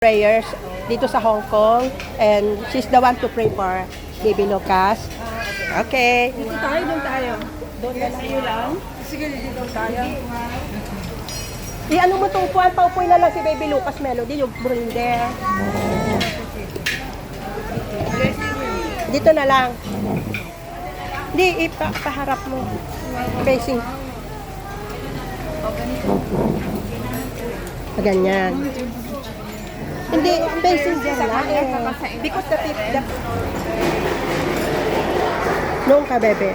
prayers dito sa Hong Kong, and she's the one to pray for Baby Lucas. Okay. Dito tayo, doon tayo. Doon na sa'yo lang. Sige, dito tayo. Ano mo itong upuan? Paupuin na lang si Baby Lucas Melody, yung brinder. Dito na lang. Hindi, ipaharap mo. Facing. Ganyan. Hindi, facing dyan lang. Because the noong ka, bebe.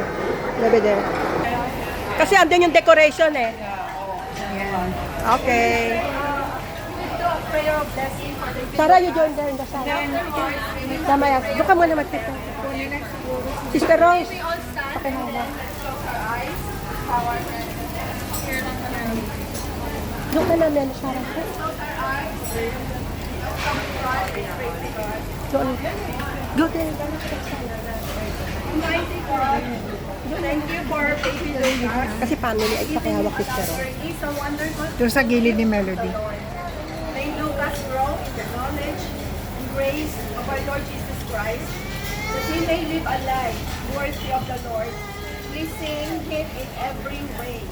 Bebe there. Kasi andun yung decoration eh. Okay. Tara, you join there in the side. Tama yan. Doon ka muna magpito. Sister Rose. Okay, hawa. Doon ka na, Mel. Sarah. Doon. Go there. Thank you for Baby Lucas. Kasi family ay pakihawak Sister Rose. He's a wonderful Doon sa gilid ni Melody. May Lucas grow in the knowledge and grace of our Lord Jesus Christ, that he may live a life worthy of the Lord, pleasing him in every way.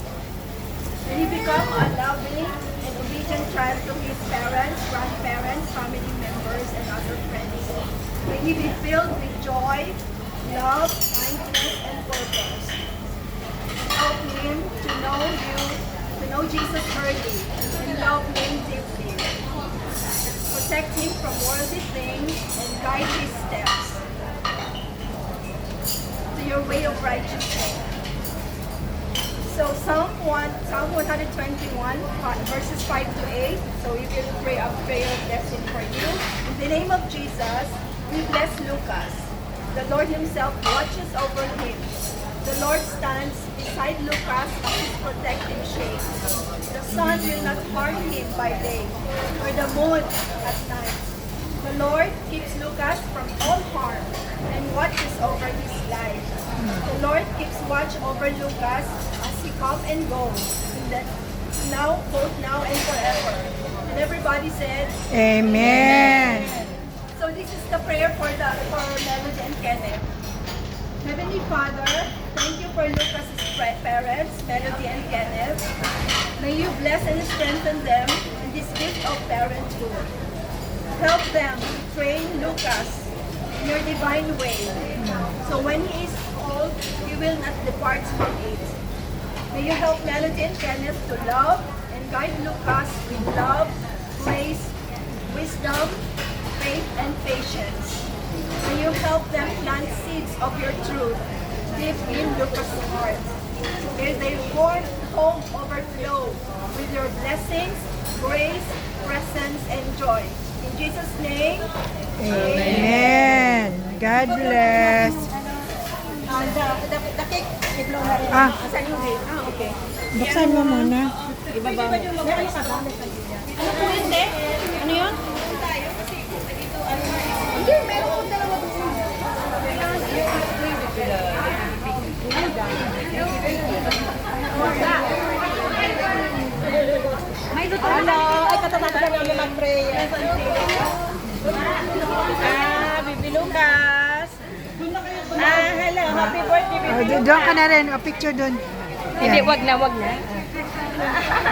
May he become a loving and obedient child to his parents, grandparents, family members, and other friends. May he be filled with joy, love, kindness, and purpose. Help him to know you, to know Jesus early, and love him deeply. Protect him from worldly things and guide his steps to your way of righteousness. So Psalm 121, verses 5 to 8. So we will pray a prayer of blessing for you. In the name of Jesus, we bless Lucas. The Lord himself watches over him. The Lord stands beside Lucas as his protective shade. The sun will not harm him by day, or the moon at night. The Lord keeps Lucas from all harm and watches over his life. The Lord keeps watch over Lucas as he come and go, both now and forever. And everybody said, Amen. so this is the prayer for Melody and Kenneth. Heavenly Father, thank you for Lucas' parents, Melody and Kenneth. May you bless and strengthen them in this gift of parenthood. Help them to train Lucas in your divine way. So when he is old, he will not depart from it. May you help Melody and Kenneth to love and guide Lucas with love, grace, wisdom, faith, and patience. May you help them plant seeds of your truth deep in Lucas' heart. May their home overflow with your blessings, grace, presence, and joy. In Jesus' name, Amen. God bless. The cake, i-blow na rin. Asan yung cake? Okay. Buksan mo muna. Ibaba mo. Meron ka ba? Ano po yun, te? Ano yun? Hindi, meron ko dalawa doon. May luto na Hello, ay katatapos na namin mag-pray. Baby Lucas. Hello, happy birthday, baby. Doon ka na rin. O, picture doon. Hindi, Yan. wag na.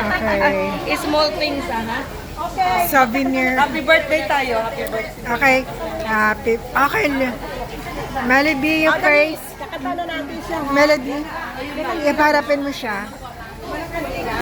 Okay. Small things, ha? Souvenir. Happy birthday tayo. Happy birthday. Okay. Okay. Melody, you praise. Kakanta na natin siya. Melody, iparapin mo siya.